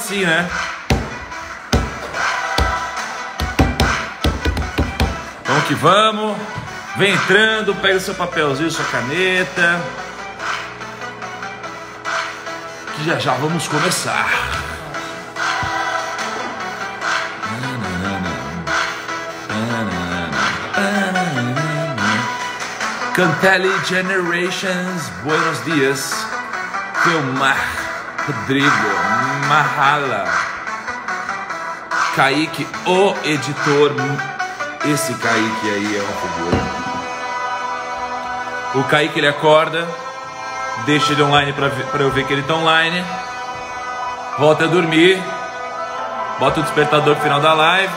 assim, né? Vamos que vamos. Vem entrando, pega seu papelzinho, sua caneta. Que já vamos começar. Cantelli Generations, buenos dias. Filmar, Rodrigo, Mahala, Kaique, o editor. Esse Kaique aí é uma figura. O Kaique, ele acorda, deixa ele online pra eu ver que ele tá online, volta a dormir, bota o despertador no final da live.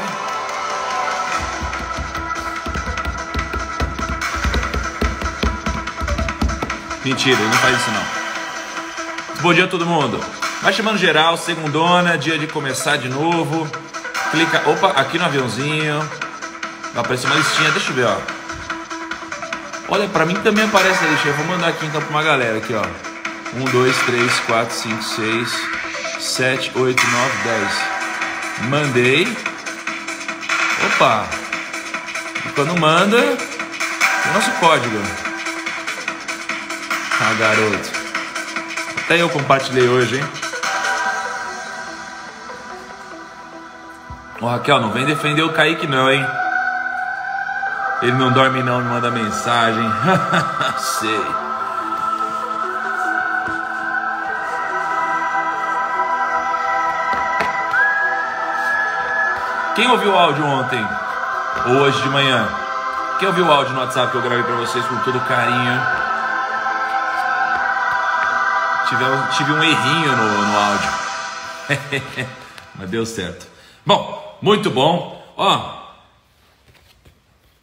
Mentira, ele não faz isso não. Bom dia a todo mundo. Vai chamando geral, segundona, dia de começar de novo. Clica, opa, aqui no aviãozinho. Vai aparecer uma listinha, deixa eu ver, ó. Olha, pra mim também aparece a listinha. Eu vou mandar aqui então pra uma galera aqui, ó. 1, 2, 3, 4, 5, 6, 7, 8, 9, 10. Mandei. Opa. E quando manda, tem o nosso código. Ah, garoto. Até eu compartilhei hoje, hein? Ô, Raquel, não vem defender o Kaique não, hein? Ele não dorme não, me manda mensagem. Sei. Quem ouviu o áudio ontem? Ou hoje de manhã? Quem ouviu o áudio no WhatsApp que eu gravei pra vocês com todo carinho? Tive um errinho no áudio. Mas deu certo. Bom, muito bom. Ó,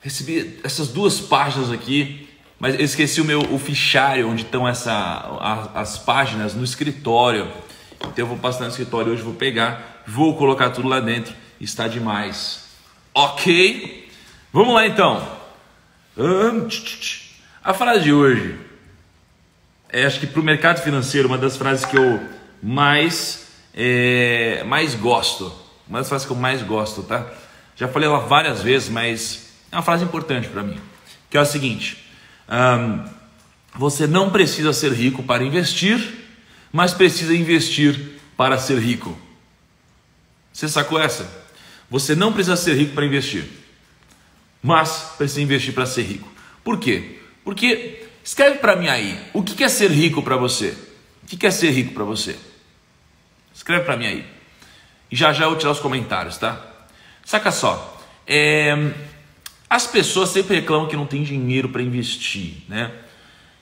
recebi essas duas páginas aqui, mas eu esqueci o fichário onde estão as páginas no escritório. Então eu vou passar no escritório hoje, vou pegar, vou colocar tudo lá dentro. Está demais. Ok? Vamos lá então. A frase de hoje acho que para o mercado financeiro, uma das frases que eu mais gosto. Uma das frases que eu mais gosto, tá? Já falei ela várias vezes, mas é uma frase importante para mim. Que é o seguinte: você não precisa ser rico para investir, mas precisa investir para ser rico. Você sacou essa? Você não precisa ser rico para investir, mas precisa investir para ser rico. Por quê? Porque escreve para mim aí, o que é ser rico para você? O que é ser rico para você? Escreve para mim aí. E já eu vou tirar os comentários, tá? Saca só. As pessoas sempre reclamam que não tem dinheiro para investir, né?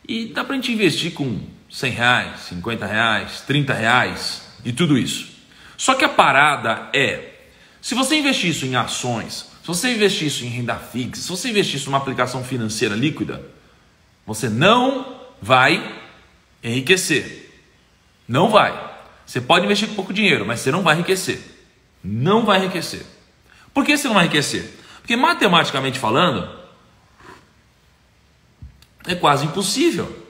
E dá pra gente investir com R$100, R$50, R$30 e tudo isso. Só que a parada se você investir isso em ações, se você investir isso em renda fixa, se você investir isso numa aplicação financeira líquida, você não vai enriquecer. Não vai. Você pode investir com pouco dinheiro, mas você não vai enriquecer. Não vai enriquecer. Por que você não vai enriquecer? Porque matematicamente falando, é quase impossível.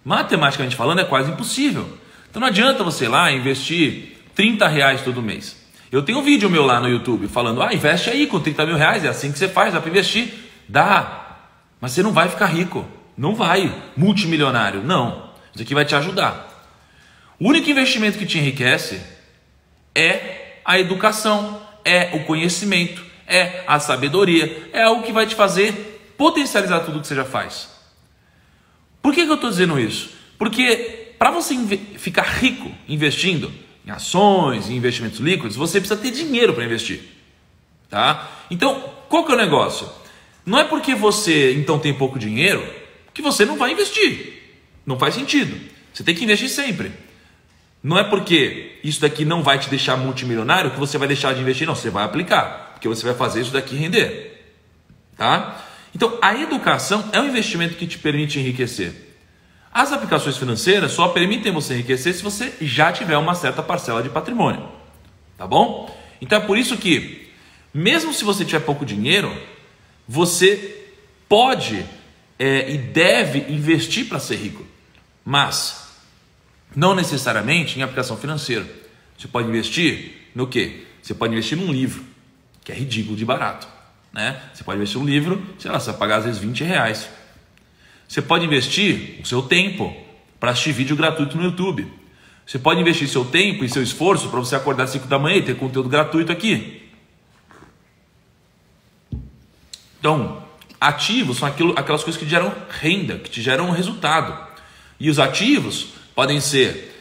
Matematicamente falando, é quase impossível. Então não adianta você ir lá investir R$30 todo mês. Eu tenho um vídeo meu lá no YouTube falando, investe aí com R$30 mil, é assim que você faz, dá para investir. Dá, mas você não vai ficar rico. Não vai, multimilionário, não. Isso aqui vai te ajudar. O único investimento que te enriquece é a educação, é o conhecimento, é a sabedoria, é algo que vai te fazer potencializar tudo que você já faz. Por que eu estou dizendo isso? Porque para você ficar rico investindo em ações, em investimentos líquidos, você precisa ter dinheiro para investir, tá? Então, qual que é o negócio? Não é porque você então tem pouco dinheiro que você não vai investir. Não faz sentido. Você tem que investir sempre. Não é porque isso daqui não vai te deixar multimilionário que você vai deixar de investir. Não, você vai aplicar, porque você vai fazer isso daqui render, tá? Então, a educação é um investimento que te permite enriquecer. As aplicações financeiras só permitem você enriquecer se você já tiver uma certa parcela de patrimônio, tá bom? Então é por isso que, mesmo se você tiver pouco dinheiro, você pode e deve investir para ser rico, mas não necessariamente em aplicação financeira. Você pode investir no quê? Você pode investir num livro, que é ridículo de barato, né? Você pode investir num livro, sei lá, você vai pagar às vezes R$20. Você pode investir o seu tempo para assistir vídeo gratuito no YouTube. Você pode investir seu tempo e seu esforço para você acordar às 5 da manhã e ter conteúdo gratuito aqui. Então, ativos são aquelas coisas que te geram renda, que te geram resultado. E os ativos podem ser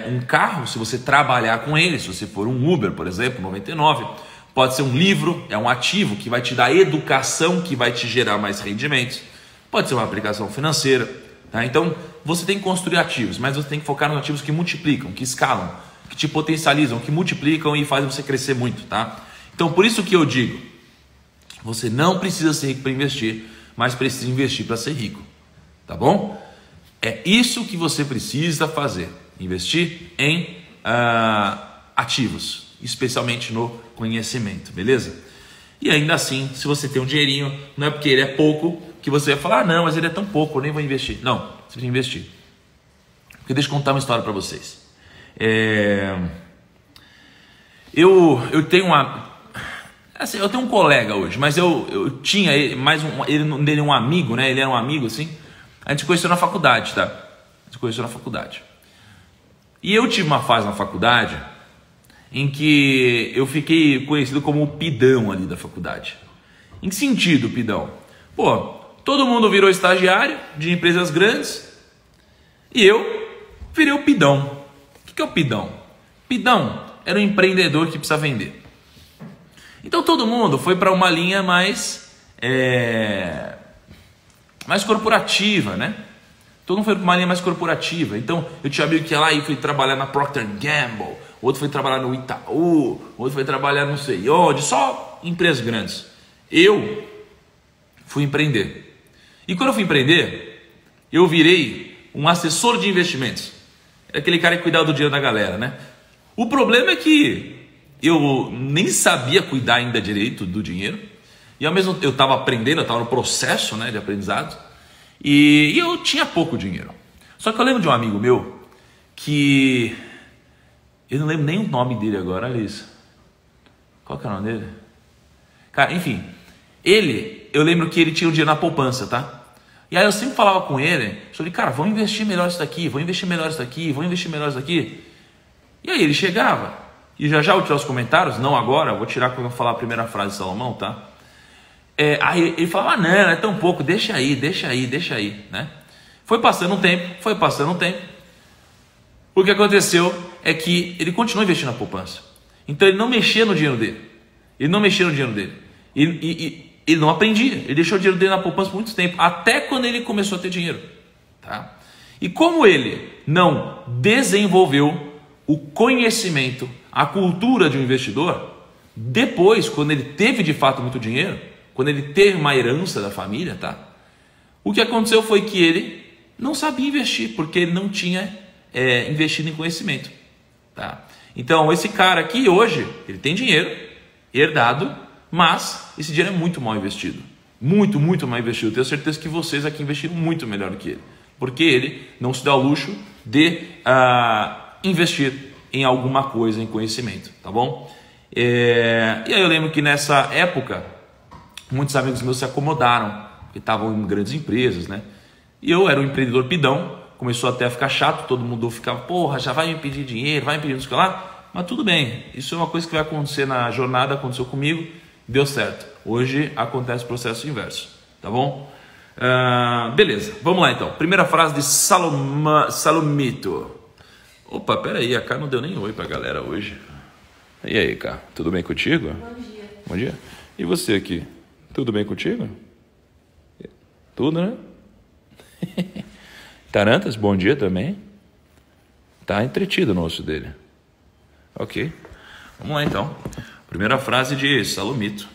um carro, se você trabalhar com ele, se você for um Uber, por exemplo, 99. Pode ser um livro, é um ativo que vai te dar educação, que vai te gerar mais rendimentos. Pode ser uma aplicação financeira. Tá? Então, você tem que construir ativos, mas você tem que focar nos ativos que multiplicam, que escalam, que te potencializam, que multiplicam e fazem você crescer muito. Tá? Então, por isso que eu digo, você não precisa ser rico para investir, mas precisa investir para ser rico. Tá bom? É isso que você precisa fazer. Investir em ativos, especialmente no conhecimento, beleza? E ainda assim, se você tem um dinheirinho, não é porque ele é pouco que você vai falar, não, mas ele é tão pouco, eu nem vou investir. Não, você precisa investir. Porque deixa eu contar uma história para vocês. Eu tenho eu tenho um colega hoje, mas eu tinha ele um amigo, né? Ele era um amigo assim. A gente se conheceu na faculdade, tá? A gente se conheceu na faculdade. E eu tive uma fase na faculdade em que eu fiquei conhecido como o pidão ali da faculdade. Em que sentido, pidão? Pô, todo mundo virou estagiário de empresas grandes e eu virei o pidão. O que é o pidão? Pidão era um empreendedor que precisa vender. Então todo mundo foi para uma linha mais corporativa, né? Todo mundo foi para uma linha mais corporativa. Então eu tinha amigo que ia lá e foi trabalhar na Procter & Gamble, outro foi trabalhar no Itaú, outro foi trabalhar não sei onde, só empresas grandes. Eu fui empreender. E quando eu fui empreender, eu virei um assessor de investimentos. É aquele cara que cuidava do dinheiro da galera, né? O problema é que eu nem sabia cuidar ainda direito do dinheiro. E ao mesmo tempo eu estava aprendendo, eu estava no processo, né, de aprendizado. E eu tinha pouco dinheiro. Só que eu lembro de um amigo meu que... eu não lembro nem o nome dele agora, olha isso. Qual que é o nome dele? Cara, enfim. Eu lembro que ele tinha o dinheiro na poupança, tá? E aí eu sempre falava com ele, eu falei, cara, vamos investir melhor isso daqui, vamos investir melhor isso daqui, vamos investir melhor isso daqui. E aí ele chegava, e já eu tirar os comentários, não agora, eu vou tirar quando eu falar a primeira frase de Salomão, tá? Aí ele falava, não, é tão pouco, deixa aí, né? Foi passando um tempo. O que aconteceu é que ele continuou investindo na poupança. Então ele não mexia no dinheiro dele. E ele não aprendia. Ele deixou o dinheiro dele na poupança por muito tempo, até quando ele começou a ter dinheiro. Tá? E como ele não desenvolveu o conhecimento, a cultura de um investidor, depois, quando ele teve de fato muito dinheiro, quando ele teve uma herança da família, tá? O que aconteceu foi que ele não sabia investir, porque ele não tinha investido em conhecimento. Tá? Então, esse cara aqui hoje, ele tem dinheiro herdado, mas esse dinheiro é muito mal investido. Muito, muito mal investido. Eu tenho certeza que vocês aqui investiram muito melhor do que ele. Porque ele não se dá ao luxo de investir em alguma coisa, em conhecimento. Tá bom? E aí eu lembro que nessa época, muitos amigos meus se acomodaram, porque estavam em grandes empresas, né? E eu era um empreendedor pidão, começou até a ficar chato, todo mundo ficava, porra, já vai me pedir dinheiro, vai me pedir isso lá. Mas tudo bem, isso é uma coisa que vai acontecer na jornada, aconteceu comigo, deu certo. Hoje acontece o processo inverso, tá bom? Beleza, vamos lá então. Primeira frase de Salomito. Opa, peraí, a Cá não deu nem oi pra galera hoje. E aí, Cá, tudo bem contigo? Bom dia. Bom dia. E você aqui? Tudo bem contigo? Tudo, né? Tarantas, bom dia também. Tá entretido o osso dele. Ok. Vamos lá então. Primeira frase de Salomito.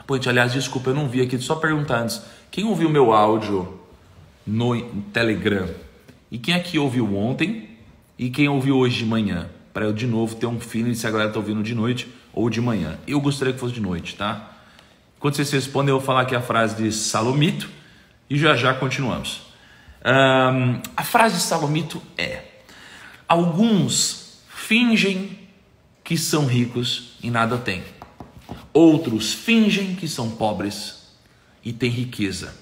Pô, aliás, desculpa, eu não vi aqui. Só perguntar antes. Quem ouviu meu áudio no Telegram? E quem aqui ouviu ontem? E quem ouviu hoje de manhã? Para eu de novo ter um feeling se a galera tá ouvindo de noite ou de manhã. Eu gostaria que fosse de noite, tá? Quando vocês respondem, eu vou falar aqui a frase de Salomito e já continuamos. A frase de Salomito é: alguns fingem que são ricos e nada têm. Outros fingem que são pobres e têm riqueza.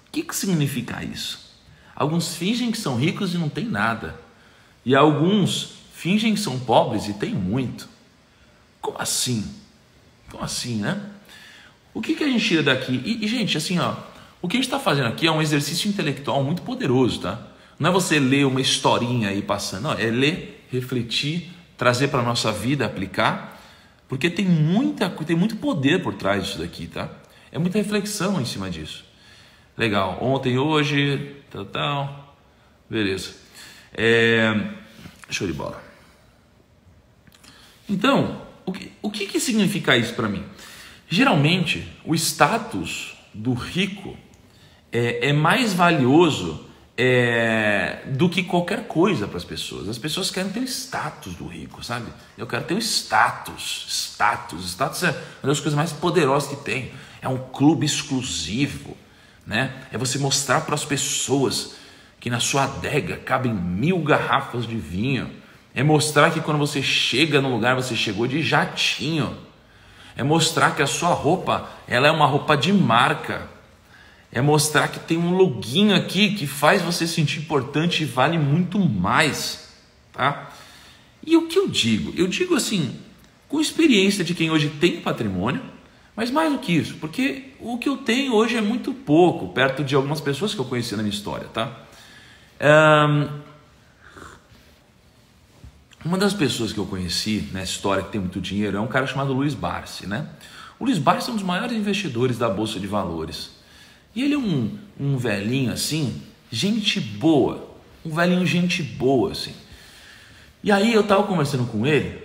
O que significa isso? Alguns fingem que são ricos e não têm nada. E alguns fingem que são pobres e têm muito. Como assim? Como assim, né? O que a gente tira daqui? E gente, assim, ó, o que a gente está fazendo aqui é um exercício intelectual muito poderoso, tá? Não é você ler uma historinha aí passando, não, é ler, refletir, trazer para a nossa vida, aplicar, porque tem muito poder por trás disso daqui, tá? É muita reflexão em cima disso. Legal, ontem, hoje, tal, beleza. Show de bola. Então, o que significa isso para mim? Geralmente, o status do rico é mais valioso do que qualquer coisa para as pessoas. As pessoas querem ter o status do rico, sabe? Eu quero ter o status. Status é uma das coisas mais poderosas que tem. É um clube exclusivo, né? É você mostrar para as pessoas que na sua adega cabem 1000 garrafas de vinho. É mostrar que quando você chega no lugar, você chegou de jatinho. É mostrar que a sua roupa, ela é uma roupa de marca. É mostrar que tem um loginho aqui que faz você se sentir importante e vale muito mais, tá? E o que eu digo? Eu digo assim, com experiência de quem hoje tem patrimônio, mas mais do que isso, porque o que eu tenho hoje é muito pouco, perto de algumas pessoas que eu conheci na minha história, tá? Uma das pessoas que eu conheci nessa história que tem muito dinheiro é um cara chamado Luiz Barsi, né? O Luiz Barsi é um dos maiores investidores da Bolsa de Valores. E ele é um velhinho assim, gente boa, um velhinho gente boa assim. E aí eu tava conversando com ele,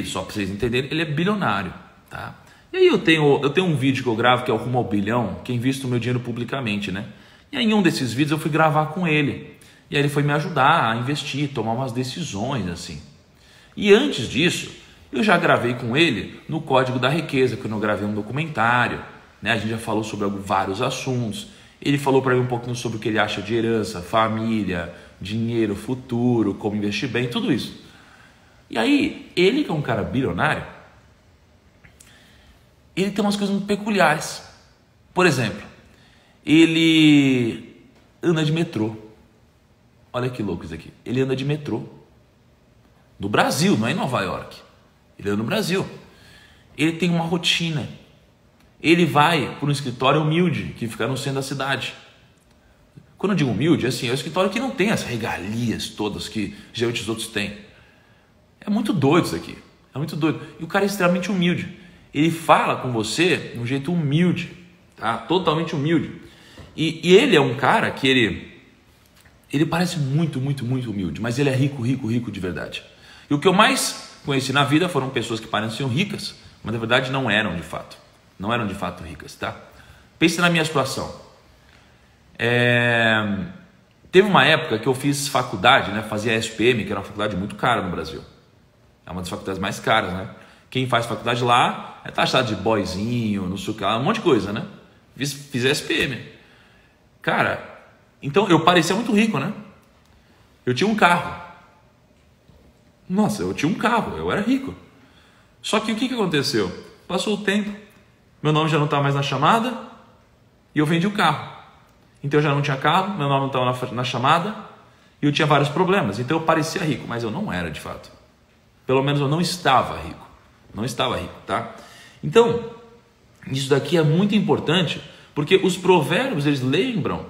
só para vocês entenderem, ele é bilionário, tá? E aí eu tenho um vídeo que eu gravo que é o Rumo ao Bilhão, que invisto o meu dinheiro publicamente, né? E aí em um desses vídeos eu fui gravar com ele. E aí ele foi me ajudar a investir, tomar umas decisões assim. E antes disso, eu já gravei com ele no Código da Riqueza, quando eu gravei um documentário, né? A gente já falou sobre vários assuntos. Ele falou para mim um pouquinho sobre o que ele acha de herança, família, dinheiro, futuro, como investir bem, tudo isso. E aí, ele que é um cara bilionário, ele tem umas coisas muito peculiares. Por exemplo, ele anda de metrô. Olha que louco isso aqui. Ele anda de metrô. No Brasil, não é em Nova York. Ele anda no Brasil. Ele tem uma rotina. Ele vai para um escritório humilde, que fica no centro da cidade. Quando eu digo humilde, assim, é um escritório que não tem as regalias todas que geralmente os outros têm. É muito doido isso aqui. É muito doido. E o cara é extremamente humilde. Ele fala com você de um jeito humilde, tá? Totalmente humilde. E ele é um cara que ele parece muito humilde, mas ele é rico de verdade. E o que eu mais conheci na vida foram pessoas que pareciam ricas, mas na verdade não eram de fato. Não eram de fato ricas, tá? Pense na minha situação. Teve uma época que eu fiz faculdade, né? Fazia SPM, que era uma faculdade muito cara no Brasil. É uma das faculdades mais caras, né? Quem faz faculdade lá é taxado de boyzinho, não sei o que lá, um monte de coisa, né? Fiz SPM. Cara, então eu parecia muito rico, né? Eu tinha um carro. Nossa, eu tinha um carro, eu era rico. Só que o que aconteceu? Passou o tempo, meu nome já não estava mais na chamada e eu vendi o carro. Então eu já não tinha carro, meu nome não estava na chamada e eu tinha vários problemas. Então eu parecia rico, mas eu não era de fato. Pelo menos eu não estava rico. Não estava rico, tá? Então, isso daqui é muito importante porque os provérbios, eles lembram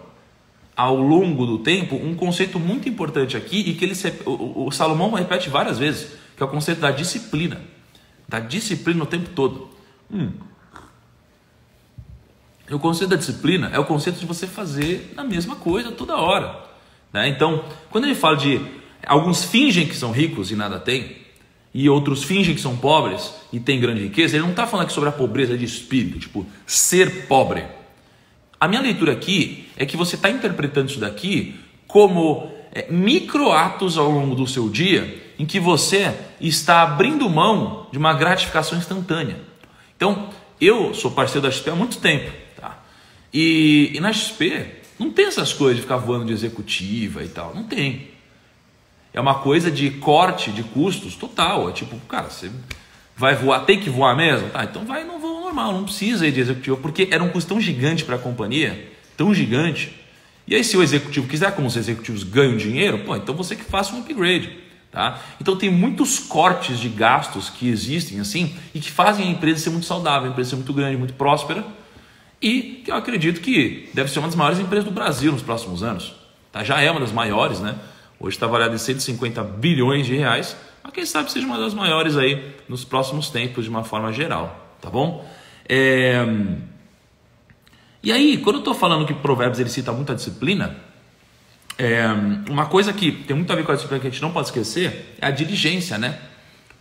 ao longo do tempo um conceito muito importante aqui e que o Salomão repete várias vezes, que é o conceito da disciplina. Da disciplina o tempo todo. O conceito da disciplina é o conceito de você fazer a mesma coisa toda hora, né? Então, quando ele fala de alguns fingem que são ricos e nada têm, e outros fingem que são pobres e têm grande riqueza, ele não está falando aqui sobre a pobreza de espírito, tipo, ser pobre. A minha leitura aqui é que você está interpretando isso daqui como microatos ao longo do seu dia em que você está abrindo mão de uma gratificação instantânea. Então, eu sou parceiro da XP há muito tempo, tá? E na XP, Não tem essas coisas de ficar voando de executiva e tal. Não tem. É uma coisa de corte de custos total. É tipo, cara, você vai voar, tem que voar mesmo? Tá, então vai no voo normal, não precisa ir de executivo, porque era um custo tão gigante para a companhia, tão gigante. E aí se o executivo quiser, como os executivos ganham dinheiro, pô, então você que faça um upgrade. Tá? Então tem muitos cortes de gastos que existem assim e que fazem a empresa ser muito saudável, a empresa ser muito grande, muito próspera e que eu acredito que deve ser uma das maiores empresas do Brasil nos próximos anos. Tá? Já é uma das maiores, né? Hoje está avaliada em 150 bilhões de reais, mas quem sabe seja uma das maiores aí nos próximos tempos de uma forma geral, tá bom? E aí, quando eu estou falando que Provérbios ele cita muita disciplina, uma coisa que tem muito a ver com a disciplina que a gente não pode esquecer é a diligência, né?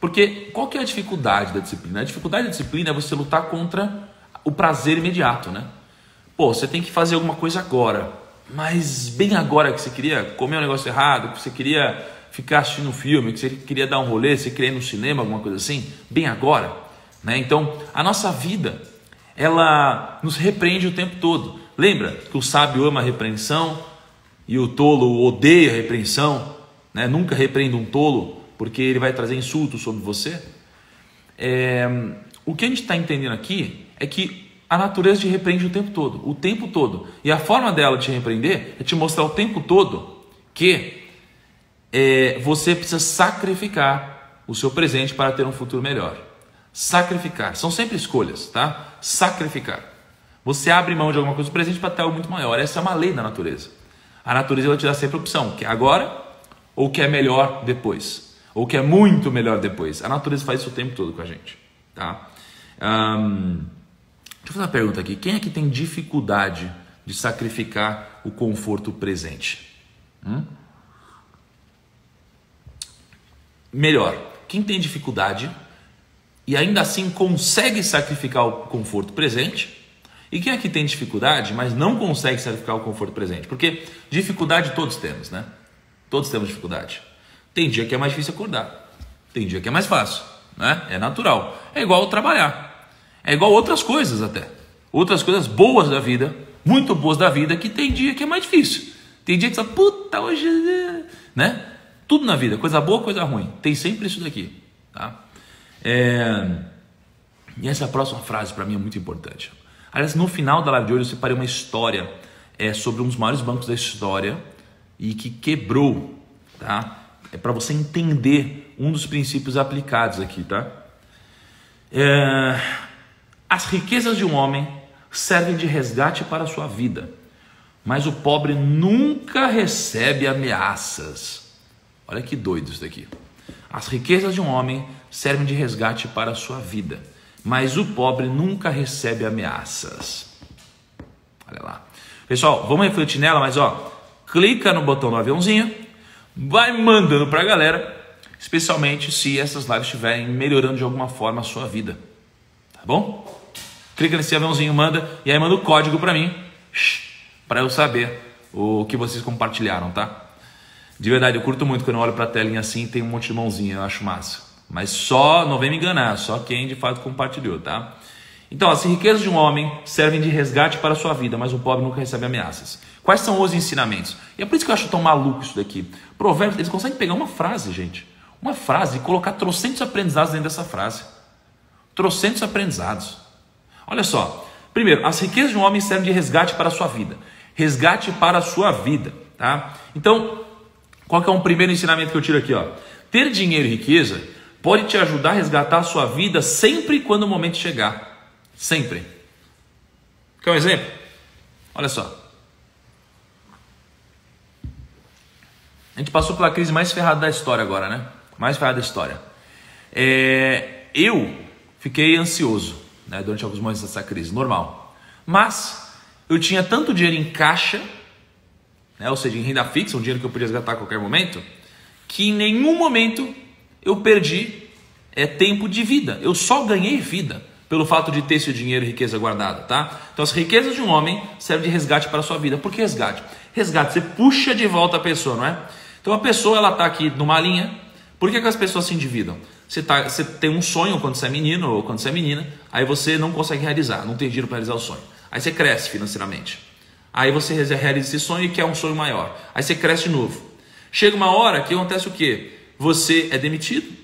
Porque qual que é a dificuldade da disciplina? A dificuldade da disciplina é você lutar contra o prazer imediato, né? Pô, você tem que fazer alguma coisa agora, mas bem agora que você queria comer um negócio errado, que você queria ficar assistindo um filme, que você queria dar um rolê, você queria ir no cinema, alguma coisa assim, bem agora, né? Então, a nossa vida, ela nos repreende o tempo todo. Lembra que o sábio ama a repreensão e o tolo odeia a repreensão, né? Nunca repreenda um tolo, porque ele vai trazer insultos sobre você. O que a gente está entendendo aqui é que a natureza te repreende o tempo todo. E a forma dela te repreender é te mostrar o tempo todo que você precisa sacrificar o seu presente para ter um futuro melhor. Sacrificar, são sempre escolhas, tá? Sacrificar. Você abre mão de alguma coisa do presente para ter algo muito maior. Essa é uma lei da natureza. A natureza vai te dar sempre a opção, que é agora ou que é melhor depois, ou que é muito melhor depois. A natureza faz isso o tempo todo com a gente, tá? Deixa eu fazer uma pergunta aqui. Quem é que tem dificuldade de sacrificar o conforto presente? Melhor, quem tem dificuldade e ainda assim consegue sacrificar o conforto presente? E quem é que tem dificuldade, mas não consegue sacrificar o conforto presente? Porque dificuldade todos temos, né? Todos temos dificuldade. Tem dia que é mais difícil acordar, tem dia que é mais fácil, né? É natural. É igual trabalhar. É igual outras coisas até. Outras coisas boas da vida, muito boas da vida, que tem dia que é mais difícil. Tem dia que você fala, puta, hoje... né? Tudo na vida, coisa boa, coisa ruim. Tem sempre isso daqui, tá? E essa próxima frase para mim é muito importante. Aliás, no final da live de hoje eu separei uma história sobre um dos maiores bancos da história e que quebrou, tá? É para você entender um dos princípios aplicados aqui, tá? As riquezas de um homem servem de resgate para a sua vida, mas o pobre nunca recebe ameaças. Olha que doido isso daqui. As riquezas de um homem servem de resgate para a sua vida, mas o pobre nunca recebe ameaças. Olha lá. Pessoal, vamos refletir nela, mas clica no botão do aviãozinho, vai mandando para a galera, especialmente se essas lives estiverem melhorando de alguma forma a sua vida. Tá bom? Clica nesse aviãozinho, manda, e aí manda o código para mim, para eu saber o que vocês compartilharam, tá? De verdade, eu curto muito quando eu olho para a telinha assim e tem um monte de mãozinha, eu acho massa. Mas só, não vem me enganar, só quem de fato compartilhou, tá? Então, as riquezas de um homem servem de resgate para a sua vida, mas o pobre nunca recebe ameaças. Quais são os ensinamentos? E é por isso que eu acho tão maluco isso daqui. Provérbios, eles conseguem pegar uma frase, gente. Uma frase e colocar trocentos aprendizados dentro dessa frase. Trocentos aprendizados. Olha só. Primeiro, as riquezas de um homem servem de resgate para a sua vida. Resgate para a sua vida, tá? Então, qual que é um primeiro ensinamento que eu tiro aqui, ó? Ter dinheiro e riqueza pode te ajudar a resgatar a sua vida sempre quando o momento chegar. Sempre. Quer um exemplo? Olha só. A gente passou pela crise mais ferrada da história agora, né? Mais ferrada da história. Eu fiquei ansioso, né, durante alguns momentos dessa crise, normal. Mas eu tinha tanto dinheiro em caixa, né, ou seja, em renda fixa, um dinheiro que eu podia resgatar a qualquer momento, que em nenhum momento eu perdi tempo de vida. Eu só ganhei vida pelo fato de ter esse dinheiro e riqueza guardada, tá? Então as riquezas de um homem servem de resgate para a sua vida. Por que resgate? Resgate, você puxa de volta a pessoa, não é? Então a pessoa, ela está aqui numa linha. Por que as pessoas se endividam? Você tem um sonho quando você é menino ou quando você é menina, aí você não consegue realizar, não tem dinheiro para realizar o sonho. Aí você cresce financeiramente. Aí você realiza esse sonho e quer um sonho maior. Aí você cresce de novo. Chega uma hora que acontece o quê? Você é demitido,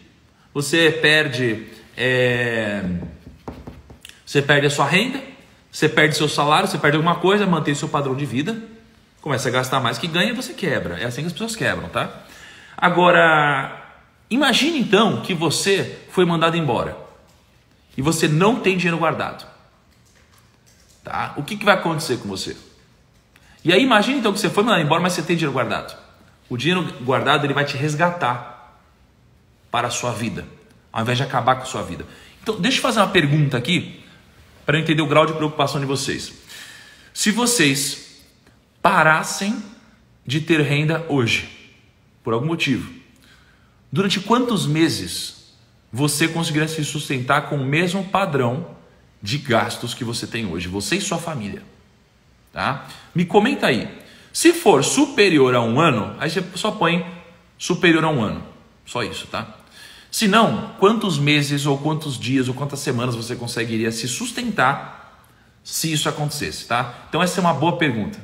você perde a sua renda, você perde seu salário, você perde alguma coisa, mantém seu padrão de vida, começa a gastar mais que ganha e você quebra. É assim que as pessoas quebram, tá? Agora, imagine então que você foi mandado embora e você não tem dinheiro guardado. Tá? O que vai acontecer com você? E aí imagine então que você foi mandado embora, mas você tem dinheiro guardado. O dinheiro guardado ele vai te resgatar para a sua vida, ao invés de acabar com a sua vida. Então deixa eu fazer uma pergunta aqui para eu entender o grau de preocupação de vocês. Se vocês parassem de ter renda hoje, por algum motivo, durante quantos meses você conseguiria se sustentar com o mesmo padrão de gastos que você tem hoje, você e sua família? Tá? Me comenta aí. Se for superior a 1 ano, aí você só põe superior a 1 ano. Só isso, tá? Se não, quantos meses ou quantos dias ou quantas semanas você conseguiria se sustentar se isso acontecesse, tá? Então essa é uma boa pergunta.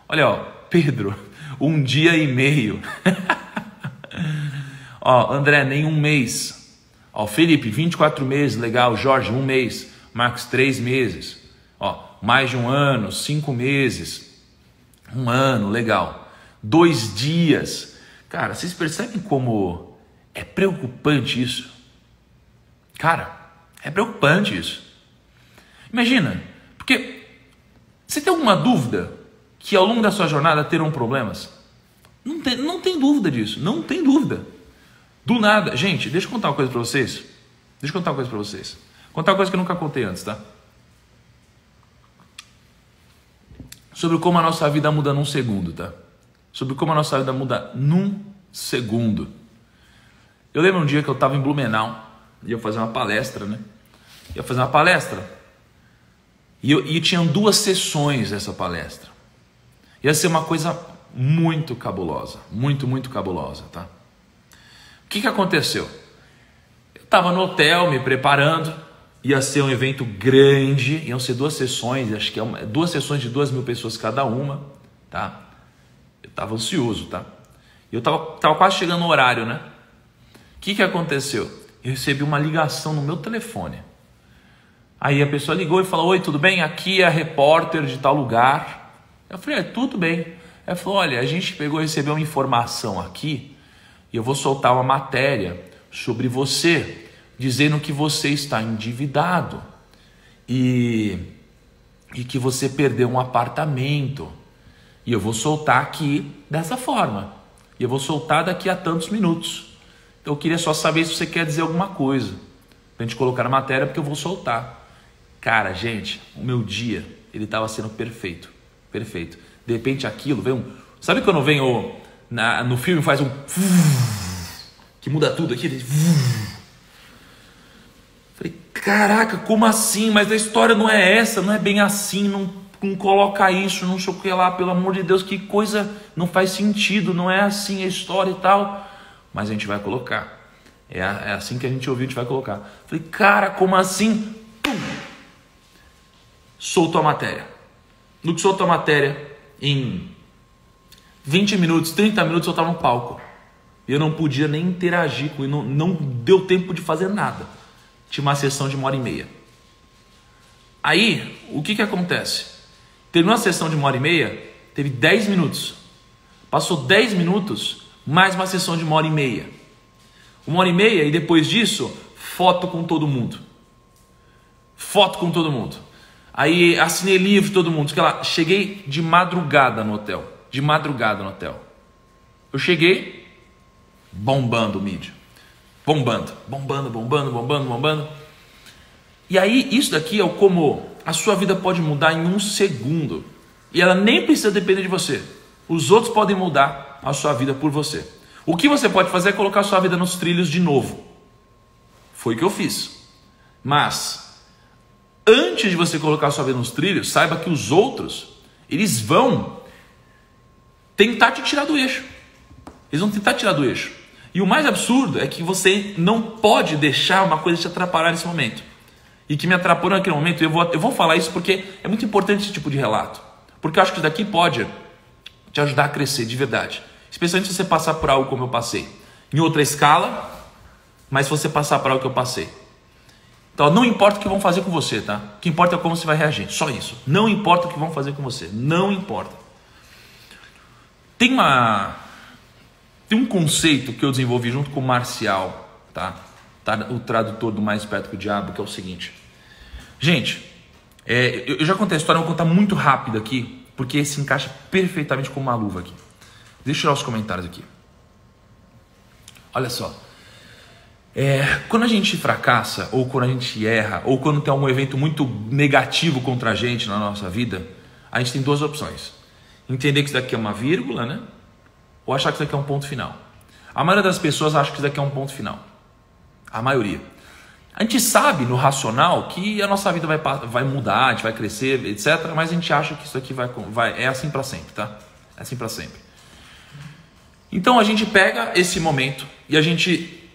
Olha, ó, Pedro, 1 dia e meio. Ó, André, nem 1 mês. Ó, Felipe, 24 meses, legal. Jorge, 1 mês. Marcos, 3 meses. Ó, mais de 1 ano, 5 meses. 1 ano, legal. 2 dias. Cara, vocês percebem como é preocupante isso? Cara, é preocupante isso. Imagina, porque você tem alguma dúvida que ao longo da sua jornada terão problemas? Não tem dúvida disso, não tem dúvida. Do nada. Gente, deixa eu contar uma coisa pra vocês. Contar uma coisa que eu nunca contei antes, tá? Sobre como a nossa vida muda num segundo, tá? Sobre como a nossa vida muda num segundo. Eu lembro um dia que eu estava em Blumenau, ia fazer uma palestra, né? E tinham 2 sessões dessa palestra. Ia ser uma coisa muito cabulosa, muito cabulosa, tá? O que aconteceu? Eu estava no hotel me preparando, ia ser um evento grande, iam ser 2 sessões, acho que 2 sessões de 2.000 pessoas cada uma, tá? Eu estava ansioso, tá? E eu tava quase chegando no horário, né? O que aconteceu? Eu recebi uma ligação no meu telefone. Aí a pessoa ligou e falou: oi, tudo bem? Aqui é a repórter de tal lugar. Eu falei: tudo bem. Ela falou: olha, a gente recebeu uma informação aqui e eu vou soltar uma matéria sobre você, dizendo que você está endividado e que você perdeu um apartamento. E eu vou soltar aqui dessa forma. E eu vou soltar daqui a tantos minutos. Então eu queria só saber se você quer dizer alguma coisa pra gente colocar na matéria, porque eu vou soltar. Cara, gente, o meu dia, ele estava sendo perfeito. De repente aquilo veio um... Sabe quando vem no filme faz um... que muda tudo aqui? Falei, caraca, como assim? Mas a história não é essa, não é bem assim, não coloca isso, não sei o que lá, pelo amor de Deus, que coisa, não faz sentido, não é assim a história e tal. Mas a gente vai colocar. É assim que a gente ouviu, a gente vai colocar. Falei, cara, como assim? Pum! Soltou a matéria. No que soltou a matéria, em 20 minutos, 30 minutos eu estava no palco. Eu não podia nem interagir com ele, não deu tempo de fazer nada. Tinha uma sessão de 1h30. Aí, o que acontece? Terminou a sessão de 1h30, teve 10 minutos. Passou 10 minutos, mais uma sessão de 1h30. 1h30 e depois disso, foto com todo mundo. Aí assinei livro todo mundo. Cheguei de madrugada no hotel. Eu cheguei bombando o mídia. Bombando. E aí, isso daqui é como a sua vida pode mudar em 1 segundo. E ela nem precisa depender de você. Os outros podem mudar a sua vida por você. O que você pode fazer é colocar a sua vida nos trilhos de novo. Foi o que eu fiz. Mas, antes de você colocar a sua vida nos trilhos, saiba que os outros, eles vão tentar te tirar do eixo. E o mais absurdo é que você não pode deixar uma coisa te atrapalhar nesse momento. E que me atrapalhou naquele momento, eu vou falar isso porque é muito importante esse tipo de relato. Porque eu acho que isso daqui pode te ajudar a crescer de verdade. Especialmente se você passar por algo como eu passei. Em outra escala, mas se você passar por algo que eu passei. Então não importa o que vão fazer com você, tá? O que importa é como você vai reagir. Só isso. Não importa o que vão fazer com você. Não importa. Tem um conceito que eu desenvolvi junto com o Marcial, tá? O tradutor do Mais Perto que o Diabo, que é o seguinte. Gente, eu já contei a história, eu vou contar muito rápido aqui, porque se encaixa perfeitamente como uma luva aqui. Deixa eu tirar os comentários aqui. Olha só. Quando a gente fracassa, ou quando a gente erra, ou quando tem algum evento muito negativo contra a gente na nossa vida, a gente tem duas opções. Entender que isso daqui é uma vírgula, né? Ou achar que isso daqui é um ponto final. A maioria das pessoas acha que isso daqui é um ponto final. A maioria. A gente sabe no racional que a nossa vida vai mudar, a gente vai crescer, etc. Mas a gente acha que isso aqui é assim para sempre, tá? É assim para sempre. Então a gente pega esse momento e a gente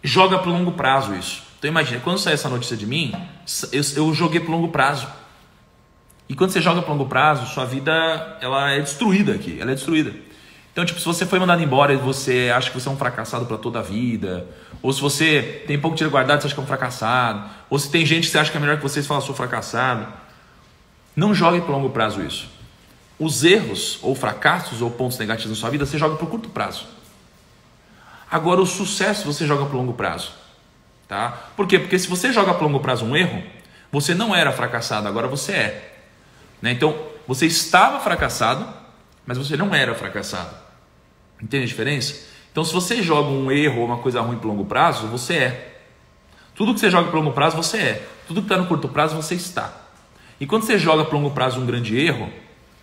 joga para o longo prazo isso. Então imagina, quando saiu essa notícia de mim, eu joguei para o longo prazo. E quando você joga para o longo prazo, sua vida ela é destruída aqui, ela é destruída. Então, tipo, se você foi mandado embora e você acha que você é um fracassado para toda a vida, ou se você tem pouco dinheiro guardado, você acha que é um fracassado, ou se tem gente que você acha que é melhor que você, você fala, sou fracassado. Não jogue para o longo prazo isso. Os erros, ou fracassos, ou pontos negativos na sua vida, você joga para o curto prazo. Agora, o sucesso você joga para o longo prazo. Tá? Por quê? Porque se você joga para o longo prazo um erro, você não era fracassado, agora você é. Né? Então, você estava fracassado, mas você não era fracassado. Entende a diferença? Então, se você joga um erro ou uma coisa ruim para o longo prazo, você é. Tudo que você joga para o longo prazo, você é. Tudo que está no curto prazo, você está. E quando você joga para o longo prazo um grande erro,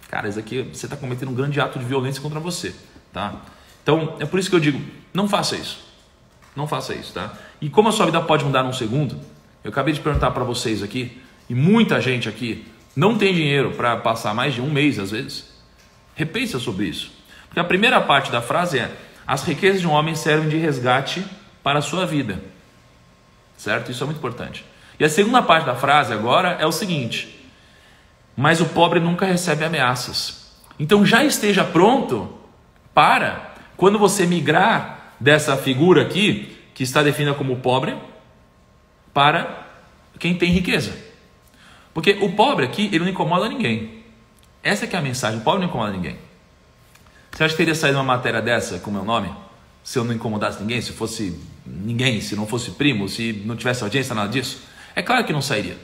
cara, isso aqui você está cometendo um grande ato de violência contra você. Tá? Então, é por isso que eu digo, não faça isso. Não faça isso, tá? E como a sua vida pode mudar num segundo, eu acabei de perguntar para vocês aqui, e muita gente aqui não tem dinheiro para passar mais de um mês, às vezes. Repensa sobre isso. Porque a primeira parte da frase é: as riquezas de um homem servem de resgate para a sua vida. Certo? Isso é muito importante. E a segunda parte da frase agora é o seguinte: mas o pobre nunca recebe ameaças. Então já esteja pronto para, quando você migrar dessa figura aqui, que está definida como pobre, para quem tem riqueza. Porque o pobre aqui, ele não incomoda ninguém. Essa que é a mensagem, o pobre não incomoda ninguém. Você acha que teria saído uma matéria dessa com o meu nome? Se eu não incomodasse ninguém, se fosse ninguém, se não fosse primo, se não tivesse audiência, nada disso? É claro que não sairia.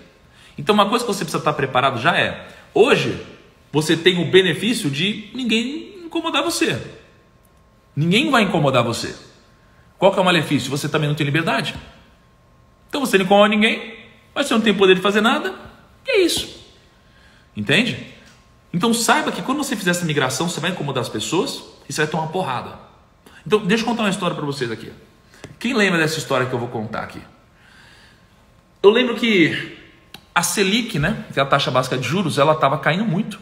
Então uma coisa que você precisa estar preparado já é: hoje você tem o benefício de ninguém incomodar você. Ninguém vai incomodar você. Qual que é o malefício? Você também não tem liberdade. Então você não incomoda ninguém, mas você não tem poder de fazer nada. E é isso. Entende? Então saiba que quando você fizer essa migração, você vai incomodar as pessoas e você vai tomar uma porrada. Então deixa eu contar uma história para vocês aqui. Quem lembra dessa história que eu vou contar aqui? Eu lembro que a Selic, né, que é a taxa básica de juros, ela estava caindo muito.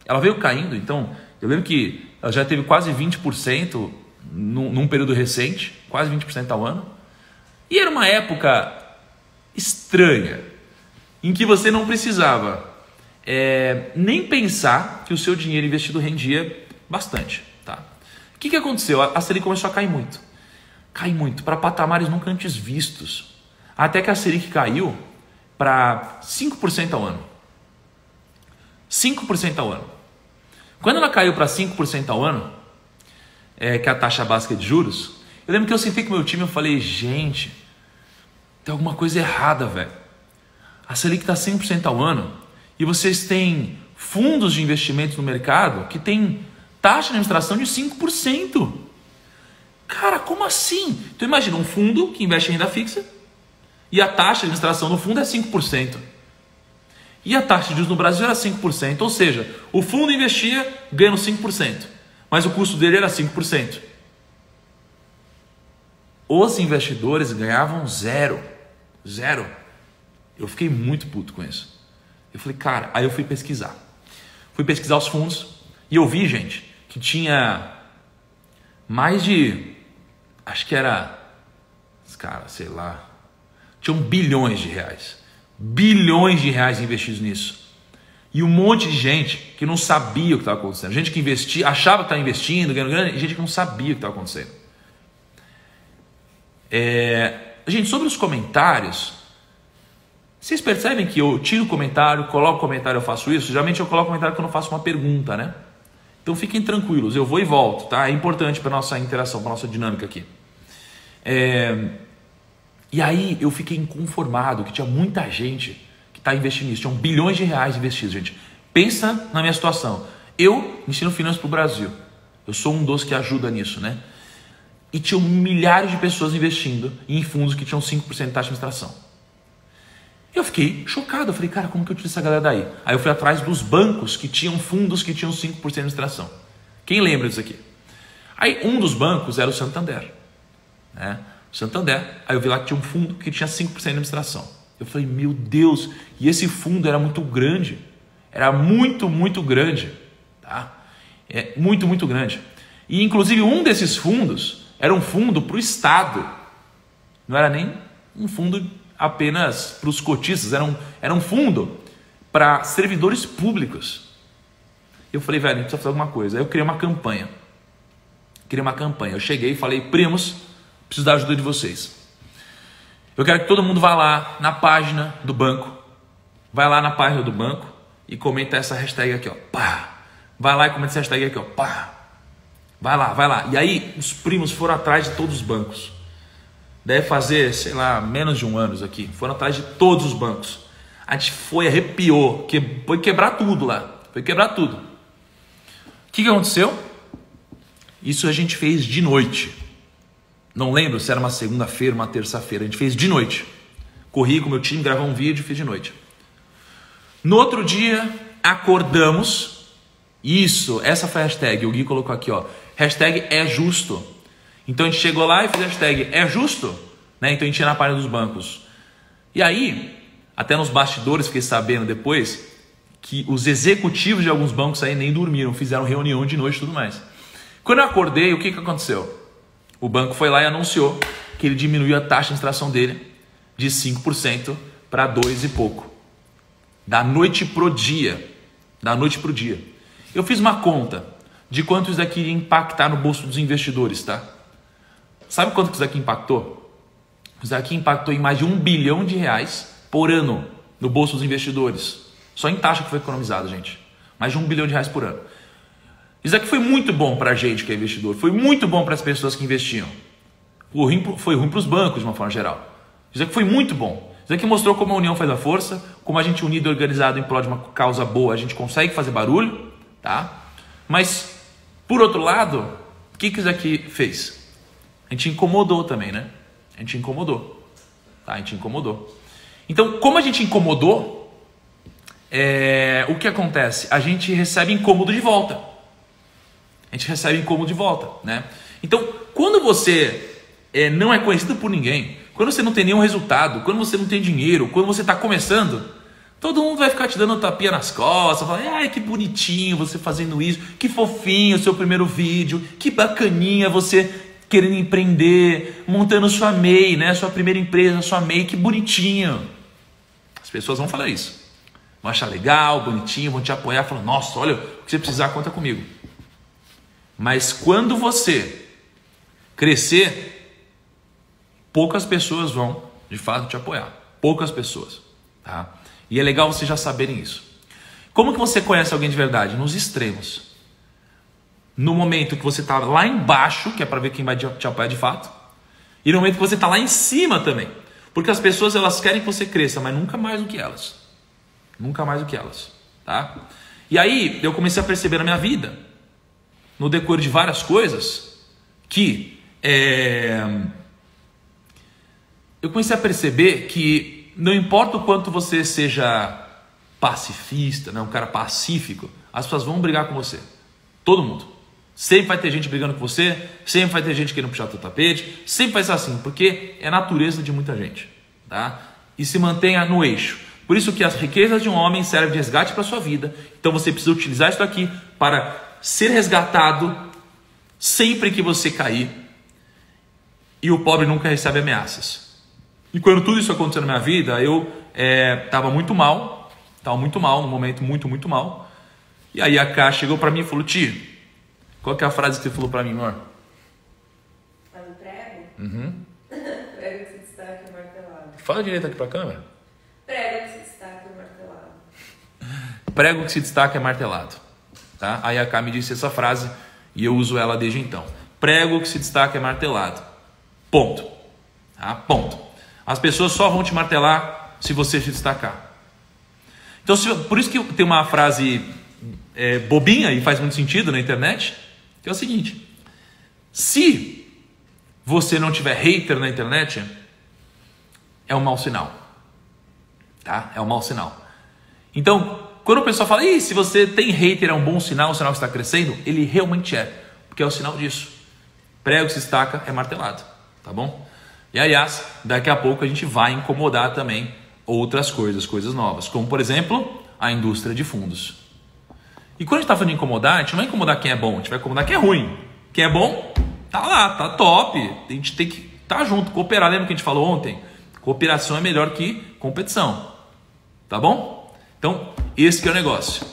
Ela veio caindo, então eu lembro que ela já teve quase 20% num período recente, quase 20% ao ano. E era uma época estranha, em que você não precisava nem pensar que o seu dinheiro investido rendia bastante. Tá? O que aconteceu? A Selic começou a cair muito. Cai muito, para patamares nunca antes vistos. Até que a Selic caiu para 5% ao ano. 5% ao ano. Quando ela caiu para 5% ao ano, que é a taxa básica de juros, eu lembro que eu sentei com o meu time e falei: gente, tem alguma coisa errada, velho. A Selic está 5% ao ano e vocês têm fundos de investimentos no mercado que tem taxa de administração de 5%. Cara, como assim? Então imagina um fundo que investe em renda fixa e a taxa de administração do fundo é 5%. E a taxa de juros no Brasil era 5%, ou seja, o fundo investia ganhando 5%, mas o custo dele era 5%. Os investidores ganhavam zero. Eu fiquei muito puto com isso. Eu falei, cara, aí eu fui pesquisar. Fui pesquisar os fundos e eu vi, gente, que tinha mais de, acho que era, cara, sei lá, tinham bilhões de reais investidos nisso. E um monte de gente que não sabia o que estava acontecendo. Gente que investia, achava que estava investindo, ganhando grana, e gente que não sabia o que estava acontecendo. Gente, sobre os comentários, vocês percebem que eu tiro o comentário, coloco o comentário, eu faço isso? Geralmente eu coloco o comentário quando eu faço uma pergunta, né? Então fiquem tranquilos, eu vou e volto, tá? É importante para a nossa interação, para a nossa dinâmica aqui. E aí eu fiquei inconformado que tinha muita gente que está investindo nisso. Tinham bilhões de reais investidos, gente. Pensa na minha situação. Eu ensino finanças para o Brasil. Eu sou um dos que ajuda nisso, né? E tinham milhares de pessoas investindo em fundos que tinham 5% de taxa de administração. Eu fiquei chocado. Eu falei, cara, como que eu tiro essa galera daí? Aí eu fui atrás dos bancos que tinham fundos que tinham 5% de administração. Quem lembra disso aqui? Aí um dos bancos era o Santander, né? Santander. Aí eu vi lá que tinha um fundo que tinha 5% de administração. Eu falei, meu Deus, e esse fundo era muito grande. Era muito, muito grande, tá? Muito, muito grande. E inclusive um desses fundos era um fundo para o Estado. Não era nem um fundo apenas para os cotistas, era um fundo para servidores públicos. Eu falei, velho, a gente precisa fazer alguma coisa. Aí eu criei uma campanha. Eu cheguei e falei, primos, preciso da ajuda de vocês. Eu quero que todo mundo vá lá na página do banco. Vai lá na página do banco e comenta essa hashtag aqui, ó. Pá. Vai lá e comenta essa hashtag aqui, ó. Pá. Vai lá. E aí os primos foram atrás de todos os bancos. Deve fazer, sei lá, menos de um ano isso aqui. Foram atrás de todos os bancos. A gente foi, arrepiou, foi quebrar tudo lá. Foi quebrar tudo. O que aconteceu? Isso a gente fez de noite. Não lembro se era uma segunda-feira, uma terça-feira. A gente fez de noite. Corri com o meu time, gravei um vídeo e fiz de noite. No outro dia, acordamos. Isso, essa foi a hashtag. O Gui colocou aqui, ó. Hashtag é justo. Então a gente chegou lá e fez a hashtag é justo, né? Então a gente ia na página dos bancos. E aí, até nos bastidores, fiquei sabendo depois que os executivos de alguns bancos aí nem dormiram, fizeram reunião de noite e tudo mais. Quando eu acordei, o que aconteceu? O banco foi lá e anunciou que ele diminuiu a taxa de administração dele de 5% para 2 e pouco. Da noite pro dia. Eu fiz uma conta de quanto isso daqui ia impactar no bolso dos investidores, tá? Sabe quanto que isso daqui impactou? Isso daqui impactou em mais de R$1 bilhão por ano no bolso dos investidores. Só em taxa que foi economizado, gente. Mais de R$1 bilhão por ano. Isso daqui foi muito bom para a gente que é investidor. Foi muito bom para as pessoas que investiam. Foi ruim para os bancos de uma forma geral. Isso aqui foi muito bom. Isso aqui mostrou como a união faz a força, como a gente unido e organizado em prol de uma causa boa, a gente consegue fazer barulho, tá? Mas, por outro lado, o que isso aqui fez? A gente incomodou também, né? A gente incomodou. Então, como a gente incomodou, o que acontece? A gente recebe incômodo de volta. Né? Então, quando você não é conhecido por ninguém, quando você não tem nenhum resultado, quando você não tem dinheiro, quando você está começando, todo mundo vai ficar te dando um tapinha nas costas, falando, ai, que bonitinho você fazendo isso, que fofinho o seu primeiro vídeo, que bacaninha você querendo empreender, montando sua MEI, né? Sua primeira empresa, sua MEI, que bonitinho. As pessoas vão falar isso. Vão achar legal, bonitinho, vão te apoiar, falando, nossa, olha, o que você precisar, conta comigo. Mas quando você crescer, poucas pessoas vão, de fato, te apoiar. Poucas pessoas, tá? E é legal vocês já saberem isso. Como que você conhece alguém de verdade? Nos extremos. No momento que você está lá embaixo, que é para ver quem vai te apoiar de fato, e no momento que você está lá em cima também. Porque as pessoas, elas querem que você cresça, mas nunca mais do que elas. Tá? E aí, eu comecei a perceber na minha vida, no decorrer de várias coisas, que eu comecei a perceber que não importa o quanto você seja pacifista, né, um cara pacífico, as pessoas vão brigar com você. Todo mundo. Sempre vai ter gente brigando com você, sempre vai ter gente querendo puxar o teu tapete, sempre vai ser assim, porque é a natureza de muita gente, tá? E se mantenha no eixo. Por isso que as riquezas de um homem servem de resgate para a sua vida. Então você precisa utilizar isso aqui para ser resgatado sempre que você cair. E o pobre nunca recebe ameaças. E quando tudo isso aconteceu na minha vida, eu estava muito mal. Estava muito mal, num momento muito mal. E aí a Ká chegou para mim e falou: Tio, qual que é a frase que você falou para mim, amor? Faz o prego? Uhum. Prego que se destaca martelado. Fala direito aqui para a câmera. Prego que se destaca martelado. Prego que se destaca é martelado. Tá? Aí a Ká me disse essa frase e eu uso ela desde então. Prego que se destaca é martelado. Ponto. Tá? Ponto. As pessoas só vão te martelar se você se destacar. Então, por isso que tem uma frase bobinha e faz muito sentido na internet, que é o seguinte: se você não tiver hater na internet, é um mau sinal. Tá? É um mau sinal. Então, quando o pessoal fala: se você tem hater é um bom sinal, o sinal que está crescendo, ele realmente é, porque é o sinal disso. Prego que se destaca é martelado, tá bom? E aliás, daqui a pouco a gente vai incomodar também outras coisas novas, como por exemplo, a indústria de fundos. E quando a gente está falando de incomodar, a gente não vai incomodar quem é bom, a gente vai incomodar quem é ruim. Quem é bom, tá lá, tá top, a gente tem que estar junto, cooperar. Lembra que a gente falou ontem? Cooperação é melhor que competição, tá bom? Então, esse que é o negócio.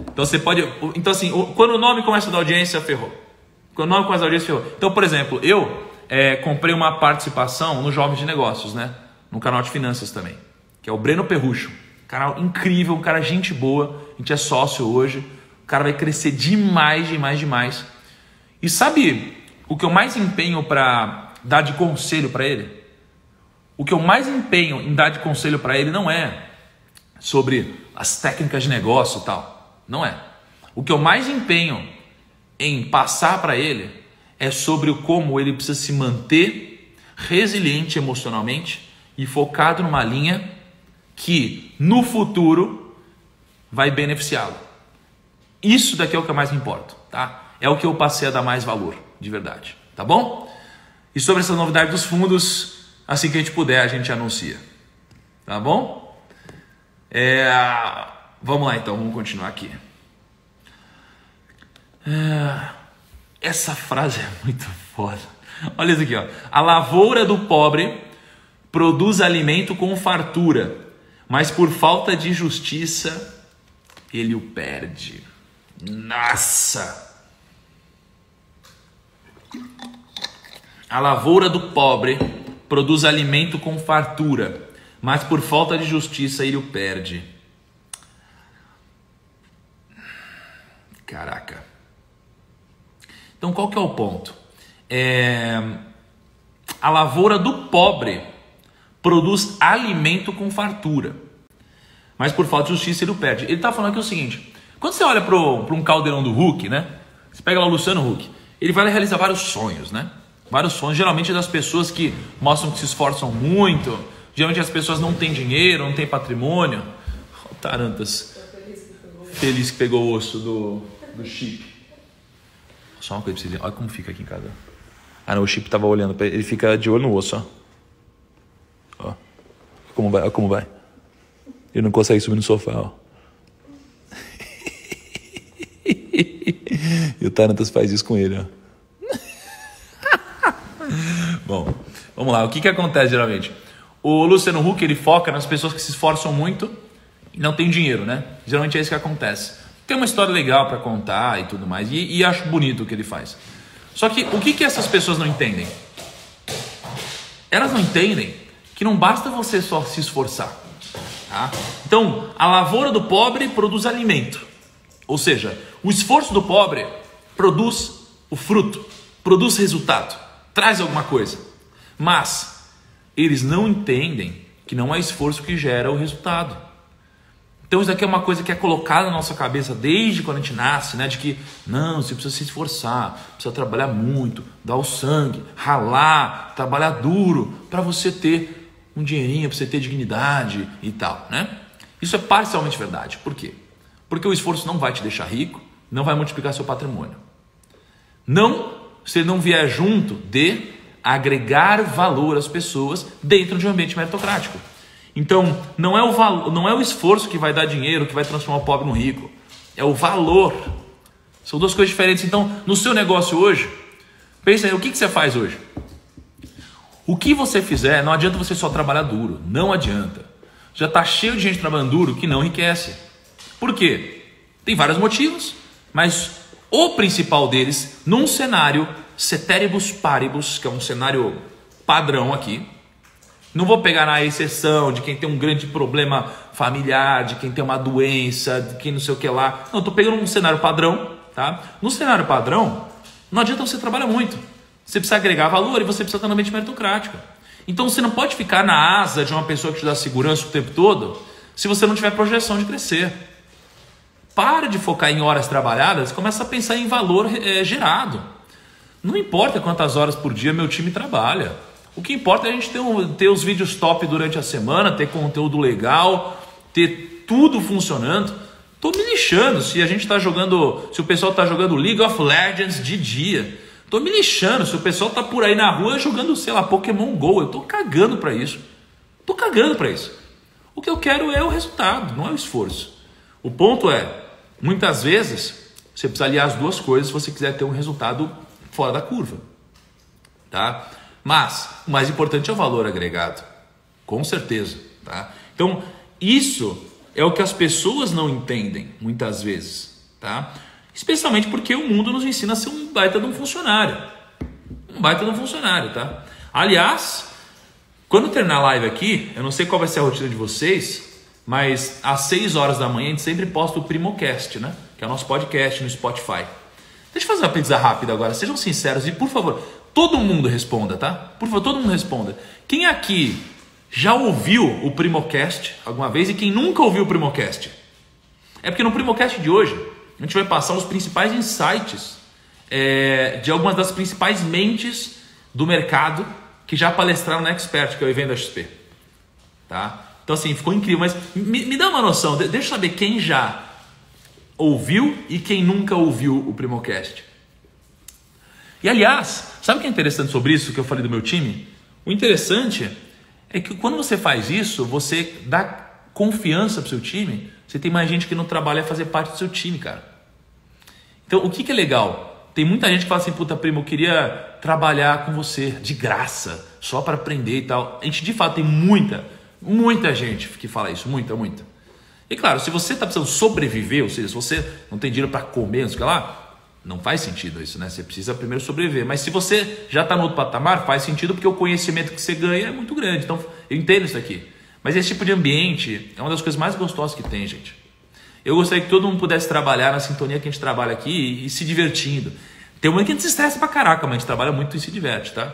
Então você pode, então assim, quando o nome começa a dar audiência, ferrou. Quando o nome começa a dar audiência, ferrou. Então, por exemplo, eu comprei uma participação no Jovens de Negócios, né? No canal de finanças também, que é o Breno Perrucho. Canal incrível, um cara gente boa, a gente é sócio hoje, o cara vai crescer demais. E sabe o que eu mais empenho para dar de conselho para ele? O que eu mais empenho em dar de conselho para ele não é sobre as técnicas de negócio e tal, não é. O que eu mais empenho em passar para ele é sobre como ele precisa se manter resiliente emocionalmente e focado numa linha que no futuro vai beneficiá-lo. Isso daqui é o que eu mais me importo, tá? É o que eu passei a dar mais valor, de verdade, tá bom? E sobre essa novidade dos fundos, assim que a gente puder, a gente anuncia, tá bom? Vamos lá então, vamos continuar aqui. Essa frase é muito foda. Olha isso aqui, ó. A lavoura do pobre produz alimento com fartura, mas por falta de justiça ele o perde. Nossa! A lavoura do pobre produz alimento com fartura, mas por falta de justiça ele o perde. Caraca. Então qual que é o ponto? A lavoura do pobre produz alimento com fartura, mas por falta de justiça ele o perde. Ele está falando aqui o seguinte: quando você olha para um caldeirão do Huck, né? Você pega lá o Luciano Huck, ele vai realizar vários sonhos, né? Vários sonhos, geralmente das pessoas que mostram que se esforçam muito. Geralmente as pessoas não têm dinheiro, não têm patrimônio. O Tarantas, feliz que pegou o osso do chip. Só uma coisa pra vocês verem. Olha como fica aqui em casa. Ah não, o chip tava olhando, ele fica de olho no osso, ó. Como vai, ó como vai. Ele não consegue subir no sofá, ó. E o Tarantas faz isso com ele, ó. Bom, vamos lá. O que acontece geralmente? O Luciano Huck, ele foca nas pessoas que se esforçam muito e não tem dinheiro, né? Geralmente é isso que acontece. Tem uma história legal para contar e tudo mais. E acho bonito o que ele faz. Só que o que essas pessoas não entendem? Elas não entendem que não basta você só se esforçar. Tá? Então, a lavoura do pobre produz alimento. Ou seja, o esforço do pobre produz o fruto, produz resultado, traz alguma coisa. Mas eles não entendem que não é esforço que gera o resultado. Então isso daqui é uma coisa que é colocada na nossa cabeça desde quando a gente nasce, né? De que não, você precisa se esforçar, precisa trabalhar muito, dar o sangue, ralar, trabalhar duro para você ter um dinheirinho, para você ter dignidade e tal, né? Isso é parcialmente verdade. Por quê? Porque o esforço não vai te deixar rico, não vai multiplicar seu patrimônio. Não, se ele não vier junto de agregar valor às pessoas dentro de um ambiente meritocrático. Então, não é o esforço que vai dar dinheiro, que vai transformar o pobre no rico. É o valor. São duas coisas diferentes. Então, no seu negócio hoje, pensa aí, o que você faz hoje? O que você fizer, não adianta você só trabalhar duro. Não adianta. já está cheio de gente trabalhando duro que não enriquece. Por quê? Tem vários motivos, mas o principal deles, num cenário ceteribus paribus, que é um cenário padrão aqui, não vou pegar na exceção de quem tem um grande problema familiar, de quem tem uma doença, de quem não sei o que lá. Não, estou pegando um cenário padrão, tá? No cenário padrão, não adianta você trabalhar muito. Você precisa agregar valor e você precisa estar no ambiente meritocrático. Então você não pode ficar na asa de uma pessoa que te dá segurança o tempo todo se você não tiver projeção de crescer. Para de focar em horas trabalhadas, começa a pensar em valor gerado. Não importa quantas horas por dia meu time trabalha. O que importa é a gente ter os vídeos top durante a semana, ter conteúdo legal, ter tudo funcionando. Tô me lixando se a gente tá jogando, se o pessoal tá jogando League of Legends de dia. Tô me lixando se o pessoal tá por aí na rua jogando, sei lá, Pokémon Go. Eu tô cagando pra isso. Tô cagando pra isso. O que eu quero é o resultado, não é o esforço. O ponto é, muitas vezes, você precisa aliar as duas coisas se você quiser ter um resultado fora da curva. Tá? Mas o mais importante é o valor agregado, com certeza, tá? Então isso é o que as pessoas não entendem muitas vezes, tá? Especialmente porque o mundo nos ensina a ser um baita de um funcionário, tá? Aliás, quando terminar a live aqui, eu não sei qual vai ser a rotina de vocês, mas às 6 horas da manhã a gente sempre posta o Primocast, né? Que é o nosso podcast no Spotify. Deixa eu fazer uma pesquisa rápida agora, sejam sinceros e por favor, todo mundo responda, tá? Por favor, todo mundo responda. Quem aqui já ouviu o Primocast alguma vez e quem nunca ouviu o Primocast? É porque no Primocast de hoje a gente vai passar os principais insights de algumas das principais mentes do mercado que já palestraram na Expert, que é o evento da XP. Tá? Então assim, ficou incrível, mas me dá uma noção, deixa eu saber quem já ouviu e quem nunca ouviu o Primocast. E aliás, sabe o que é interessante sobre isso que eu falei do meu time? O interessante é que quando você faz isso, você dá confiança pro seu time, você tem mais gente que não trabalha a fazer parte do seu time, cara. Então, o que é legal? Tem muita gente que fala assim, puta, primo, eu queria trabalhar com você de graça, só para aprender e tal. A gente, de fato, tem muita gente que fala isso, muita. E claro, se você está precisando sobreviver, ou seja, se você não tem dinheiro para comer, não sei o que lá, não faz sentido isso, né? Você precisa primeiro sobreviver. Mas se você já está no outro patamar, faz sentido porque o conhecimento que você ganha é muito grande. Então, eu entendo isso aqui. Mas esse tipo de ambiente é uma das coisas mais gostosas que tem, gente. Eu gostaria que todo mundo pudesse trabalhar na sintonia que a gente trabalha aqui e se divertindo. Tem um momento que a gente se estressa pra caraca, mas a gente trabalha muito e se diverte, tá?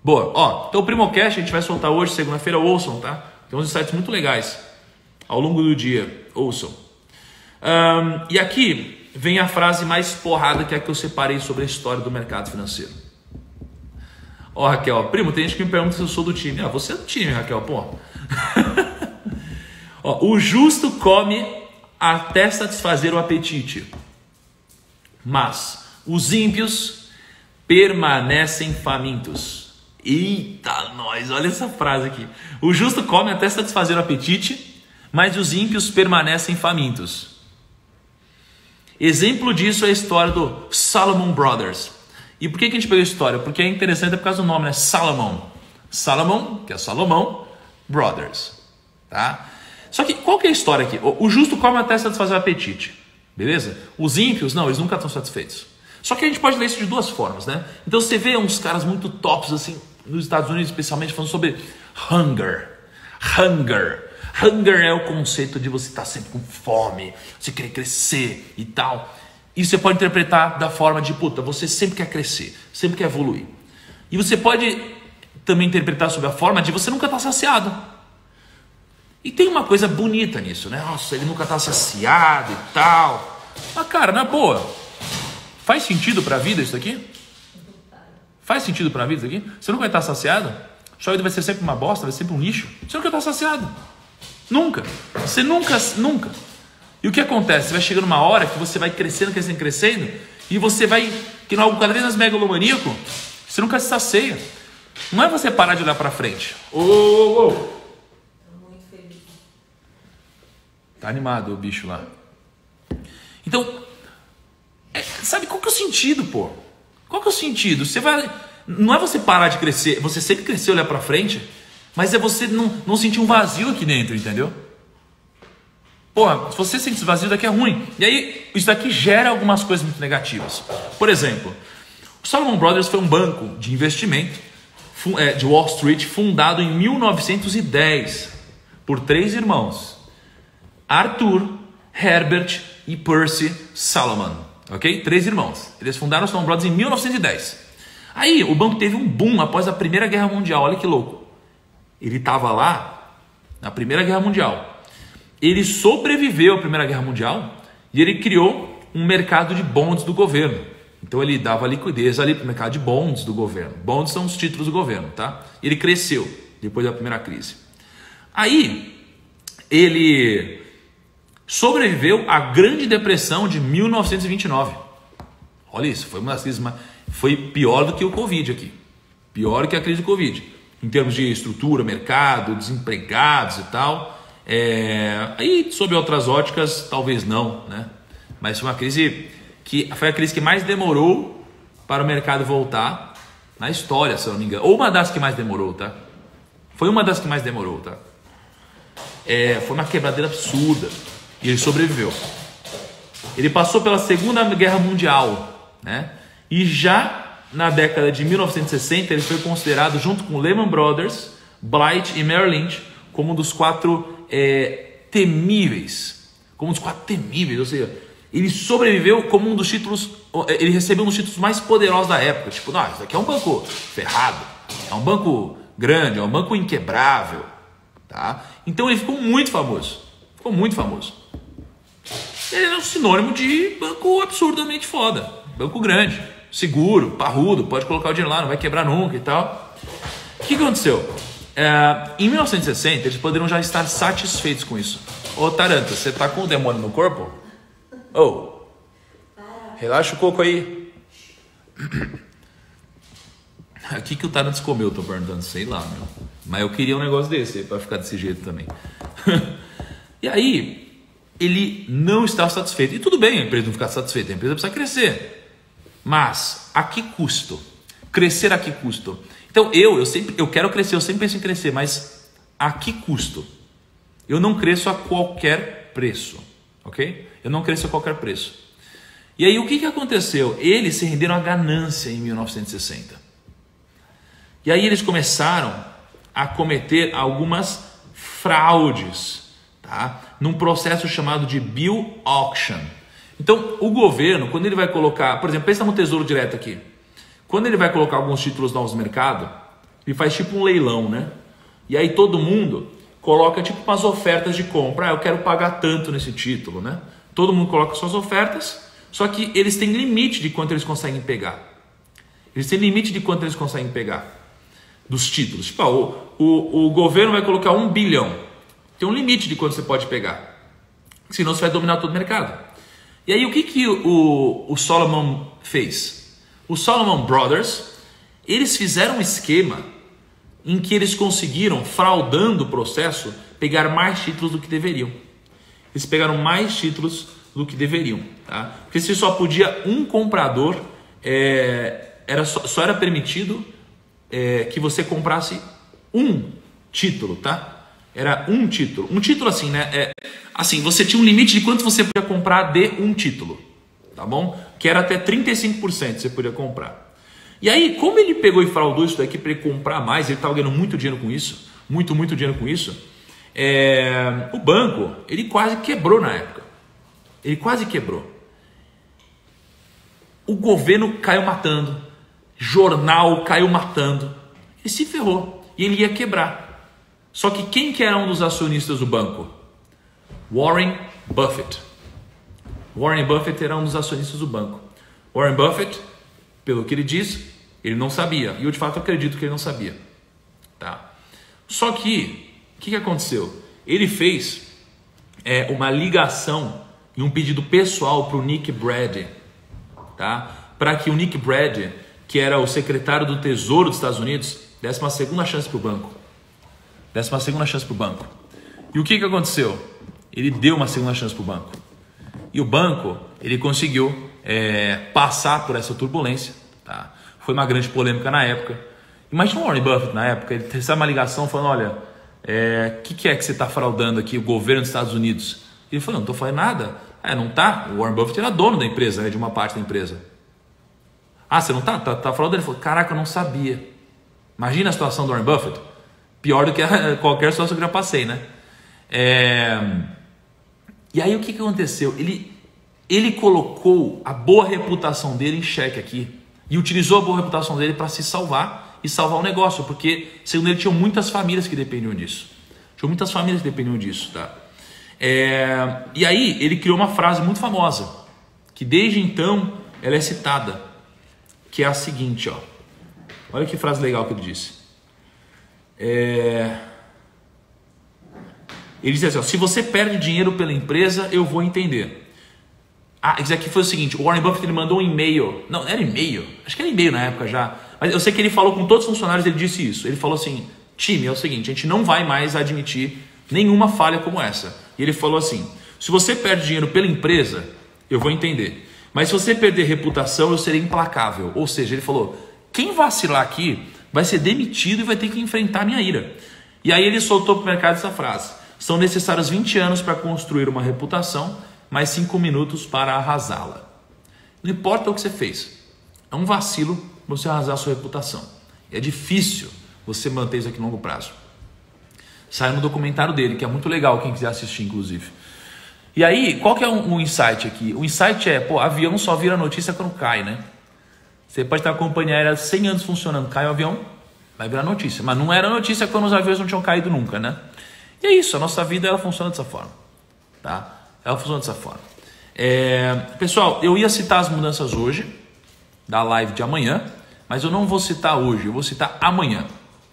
Boa. Ó, então o Primocast a gente vai soltar hoje, segunda-feira, ouçam, tá? Tem uns insights muito legais ao longo do dia. Ouçam. E aqui vem a frase mais porrada que é a que eu separei sobre a história do mercado financeiro. Ó, Raquel, primo, tem gente que me pergunta se eu sou do time. Ah, você é do time, Raquel, pô. Ó, o justo come até satisfazer o apetite, mas os ímpios permanecem famintos. Eita, nós, olha essa frase aqui. O justo come até satisfazer o apetite, mas os ímpios permanecem famintos. Exemplo disso é a história do Salomon Brothers. E por que a gente pegou a história? Porque é interessante por causa do nome, né? Salomon, que é Salomão, Brothers. Tá? Só que qual que é a história aqui? O justo come até satisfazer o apetite. Beleza? Os ímpios, não, eles nunca estão satisfeitos. Só que a gente pode ler isso de duas formas, né? Então você vê uns caras muito tops, assim, nos Estados Unidos especialmente, falando sobre hunger. Hunger é o conceito de você estar sempre com fome, você querer crescer e tal. E você pode interpretar da forma de, puta, você sempre quer crescer, sempre quer evoluir. E você pode também interpretar sobre a forma de você nunca estar saciado. E tem uma coisa bonita nisso, né? Nossa, ele nunca está saciado e tal. Mas, cara, na boa, faz sentido para a vida isso aqui? Faz sentido para a vida isso aqui? Você nunca vai estar saciado? Sua vida vai ser sempre uma bosta, vai ser sempre um lixo. Você nunca está saciado. Nunca. Você nunca. E o que acontece? Você vai chegando uma hora que você vai crescendo, e você vai, que não cada vez mais megalomaníaco, você nunca se sacia. Não é você parar de olhar para frente. Muito feliz. Tá animado o bicho lá. Então, sabe qual que é o sentido, pô? Qual que é o sentido? Você vai, não é você parar de crescer, você sempre crescer, olhar para frente. Mas é você não sentir um vazio aqui dentro, entendeu? Porra, se você sente esse vazio, daqui é ruim. E aí, isso daqui gera algumas coisas muito negativas. Por exemplo, o Salomon Brothers foi um banco de investimento de Wall Street fundado em 1910 por 3 irmãos, Arthur, Herbert e Percy Salomon, ok? 3 irmãos. Eles fundaram o Salomon Brothers em 1910. Aí o banco teve um boom após a Primeira Guerra Mundial. Olha que louco. Ele estava lá na Primeira Guerra Mundial. Ele sobreviveu à Primeira Guerra Mundial e ele criou um mercado de bonds do governo. Então ele dava liquidez ali para o mercado de bonds do governo. Bonds são os títulos do governo, tá? Ele cresceu depois da primeira crise. Aí ele sobreviveu à Grande Depressão de 1929. Olha isso, foi uma das crises foi pior do que o Covid aqui. Pior do que a crise do Covid. Em termos de estrutura, mercado, desempregados e tal. Aí, sob outras óticas, talvez não, né? Mas foi uma crise que foi a crise que mais demorou para o mercado voltar na história, se eu não me engano. Ou uma das que mais demorou, tá? Foi uma das que mais demorou, tá? Foi uma quebradeira absurda. E ele sobreviveu. Ele passou pela Segunda Guerra Mundial, né? E já na década de 1960 ele foi considerado, junto com Lehman Brothers, Blight e Merrill Lynch, como um dos 4 temíveis. Como um dos 4 temíveis, ou seja, ele sobreviveu como um dos títulos, ele recebeu um dos títulos mais poderosos da época. Tipo, não, isso aqui é um banco ferrado, é um banco grande, é um banco inquebrável, tá? Então ele ficou muito famoso, Ele é um sinônimo de banco absurdamente foda, banco grande, seguro, parrudo, pode colocar o dinheiro lá, não vai quebrar nunca e tal. O que aconteceu? Em 1960 eles poderiam já estar satisfeitos com isso. Ô Taranta, você tá com o demônio no corpo? Relaxa o coco aí. O que o Taranta comeu? Tô perguntando, sei lá, meu. Mas eu queria um negócio desse para ficar desse jeito também. E aí ele não estava satisfeito. E tudo bem a empresa não ficar satisfeita, a empresa precisa crescer. Mas a que custo? Crescer a que custo? Então eu quero crescer, eu sempre penso em crescer, mas a que custo? Eu não cresço a qualquer preço, ok? Eu não cresço a qualquer preço. E aí o que aconteceu? Eles se renderam à ganância em 1960. E aí eles começaram a cometer algumas fraudes, tá? Num processo chamado de bill auction. Então o governo, quando ele vai colocar, por exemplo, pensa no Tesouro Direto aqui. Quando ele vai colocar alguns títulos novos no mercado, ele faz tipo um leilão, né? E aí todo mundo coloca tipo umas ofertas de compra. Eu quero pagar tanto nesse título, né? Todo mundo coloca suas ofertas, só que eles têm limite de quanto eles conseguem pegar. Eles têm limite de quanto eles conseguem pegar dos títulos. Tipo, o governo vai colocar 1 bilhão. Tem um limite de quanto você pode pegar. Senão você vai dominar todo o mercado. E aí o que o Salomon fez? O Salomon Brothers, eles fizeram um esquema em que eles conseguiram, fraudando o processo, pegar mais títulos do que deveriam. Eles pegaram mais títulos do que deveriam, tá? Porque se só podia um comprador, só era permitido que você comprasse um título, tá? Era um título. Um título assim, né? Assim, você tinha um limite de quanto você podia comprar de um título, tá bom? Que era até 35% você podia comprar. E aí, como ele pegou e fraudou isso daqui para ele comprar mais, ele estava ganhando muito dinheiro com isso, muito dinheiro com isso, o banco, ele quase quebrou na época. Ele quase quebrou. O governo caiu matando, jornal caiu matando, ele se ferrou e ele ia quebrar. Só que quem que era um dos acionistas do banco? Warren Buffett. Warren Buffett era um dos acionistas do banco. Warren Buffett, pelo que ele diz, ele não sabia. E eu de fato acredito que ele não sabia. Tá? Só que, o que aconteceu? Ele fez uma ligação e um pedido pessoal para o Nick Brady. Tá? Para que o Nick Brady, que era o secretário do Tesouro dos Estados Unidos, desse uma segunda chance para o banco. E o que aconteceu? Ele deu uma segunda chance para o banco. E o banco, ele conseguiu passar por essa turbulência. Tá? Foi uma grande polêmica na época. Imagina o Warren Buffett na época, ele recebe uma ligação falando, olha, o que é que você está fraudando aqui, o governo dos Estados Unidos? Ele falou, não estou fazendo nada. Não tá? O Warren Buffett era dono da empresa, né, de uma parte da empresa. Você não tá? Tá fraudando? Ele falou, caraca, eu não sabia. Imagina a situação do Warren Buffett. Pior do que qualquer situação que eu já passei, né? E aí o que aconteceu? Ele colocou a boa reputação dele em xeque aqui. E utilizou a boa reputação dele para se salvar e salvar o negócio. Porque, segundo ele, tinham muitas famílias que dependiam disso. Tá? E aí ele criou uma frase muito famosa, que desde então ela é citada, que é a seguinte, ó. Olha que frase legal que ele disse. Ele disse assim, ó, se você perde dinheiro pela empresa, eu vou entender. Isso aqui foi o seguinte, o Warren Buffett ele mandou um e-mail, não, era e-mail, acho que era e-mail na época já, mas eu sei que ele falou com todos os funcionários, ele disse isso, ele falou assim, time, é o seguinte, a gente não vai mais admitir nenhuma falha como essa. E ele falou assim, se você perde dinheiro pela empresa, eu vou entender, mas se você perder reputação, eu serei implacável. Ou seja, ele falou, quem vacilar aqui vai ser demitido e vai ter que enfrentar a minha ira. E aí ele soltou para o mercado essa frase, são necessários 20 anos para construir uma reputação, mais 5 minutos para arrasá-la. Não importa o que você fez, é um vacilo você arrasar a sua reputação. É difícil você manter isso aqui no longo prazo. Sai no documentário dele, que é muito legal, quem quiser assistir, inclusive. E aí, qual que é um insight aqui? O insight é, avião só vira notícia quando cai, né? Você pode estar com a companhia aérea 100 anos funcionando, cai o avião, vai virar notícia. Mas não era notícia quando os aviões não tinham caído nunca, né? E é isso, a nossa vida ela funciona dessa forma, tá? Ela funciona dessa forma. Pessoal, eu ia citar as mudanças hoje, da live de amanhã, mas eu não vou citar hoje, eu vou citar amanhã,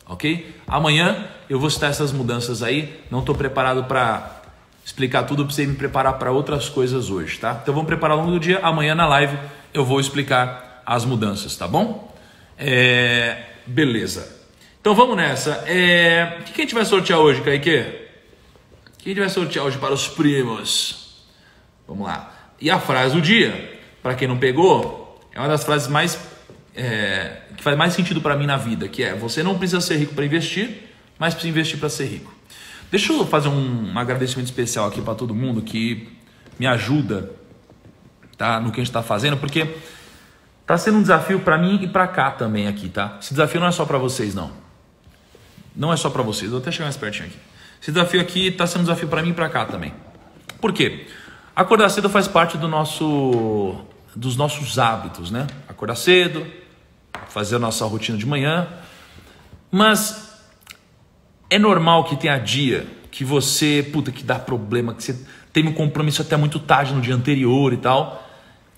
ok? Amanhã eu vou citar essas mudanças aí, não estou preparado para explicar tudo, precisei me preparar para outras coisas hoje, tá? Então vamos preparar ao longo do dia, amanhã na live eu vou explicar as mudanças, tá bom? Beleza. Então vamos nessa. O que a gente vai sortear hoje, Kaique? O que a gente vai sortear hoje para os primos? Vamos lá. E a frase do dia, para quem não pegou, é uma das frases mais que faz mais sentido para mim na vida, que é: você não precisa ser rico para investir, mas precisa investir para ser rico. Deixa eu fazer um agradecimento especial aqui para todo mundo que me ajuda, tá, no que a gente está fazendo, porque tá sendo um desafio para mim e para cá também aqui, tá? Esse desafio não é só para vocês, não. Não é só para vocês. Vou até chegar mais pertinho aqui. Esse desafio aqui tá sendo um desafio para mim e para cá também. Por quê? Acordar cedo faz parte dos nossos hábitos, né? Acordar cedo, fazer a nossa rotina de manhã, mas é normal que tenha dia que você, que dá problema, que você tem um compromisso até muito tarde no dia anterior e tal.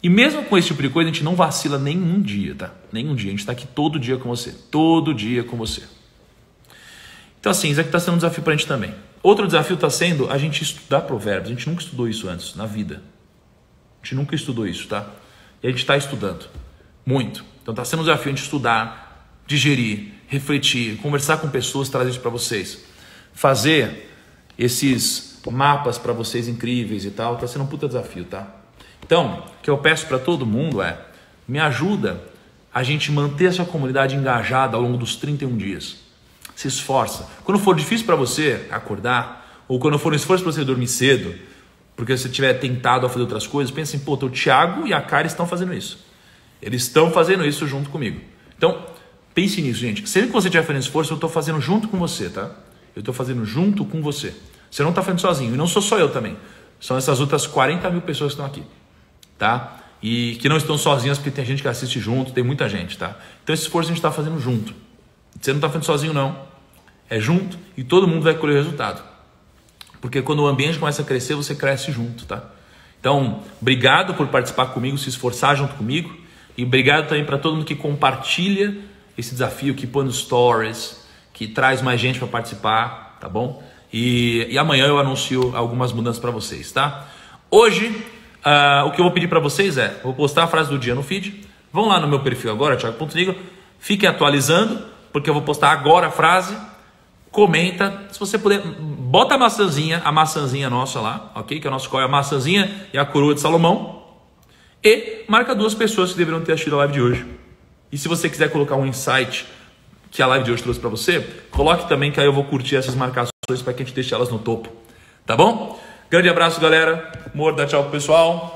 E mesmo com esse tipo de coisa, a gente não vacila nenhum dia, tá? Nenhum dia. A gente está aqui todo dia com você. Todo dia com você. Então assim, isso aqui está sendo um desafio para a gente também. Outro desafio está sendo a gente estudar provérbios. A gente nunca estudou isso antes, na vida. A gente nunca estudou isso, tá? E a gente está estudando. Muito. Então está sendo um desafio a gente estudar, digerir, refletir, conversar com pessoas, trazer isso para vocês. Fazer esses mapas para vocês incríveis e tal. Está sendo um puta desafio, tá? Então, o que eu peço para todo mundo é: me ajuda a gente manter essa comunidade engajada ao longo dos 31 dias. Se esforça. Quando for difícil para você acordar, ou quando for um esforço para você dormir cedo, porque você estiver tentado a fazer outras coisas, pensa assim, o Thiago e a Kari estão fazendo isso. Eles estão fazendo isso junto comigo. Então, pense nisso, gente. Sempre que você estiver fazendo esforço, eu estou fazendo junto com você, tá? Eu estou fazendo junto com você. Você não está fazendo sozinho. E não sou só eu também. São essas outras 40 mil pessoas que estão aqui, tá? E que não estão sozinhas, porque tem gente que assiste junto, tem muita gente, tá? Então esse esforço a gente está fazendo junto. Você não está fazendo sozinho, não. É junto e todo mundo vai colher o resultado. Porque quando o ambiente começa a crescer, você cresce junto, tá? Então, obrigado por participar comigo, se esforçar junto comigo. E obrigado também para todo mundo que compartilha esse desafio, que põe nos stories, que traz mais gente para participar, tá bom? E amanhã eu anuncio algumas mudanças para vocês, tá? Hoje, o que eu vou pedir para vocês é: vou postar a frase do dia no feed. Vão lá no meu perfil agora, Thiago.Nigro. Fiquem atualizando, porque eu vou postar agora a frase. Comenta, se você puder, bota a maçãzinha nossa lá, ok? Que é o nosso call, a maçãzinha e a coroa de Salomão. E marca 2 pessoas que deveriam ter assistido a live de hoje. E se você quiser colocar um insight que a live de hoje trouxe para você, coloque também que aí eu vou curtir essas marcações para que a gente deixe elas no topo. Tá bom? Grande abraço, galera. Amor, dá tchau pro pessoal.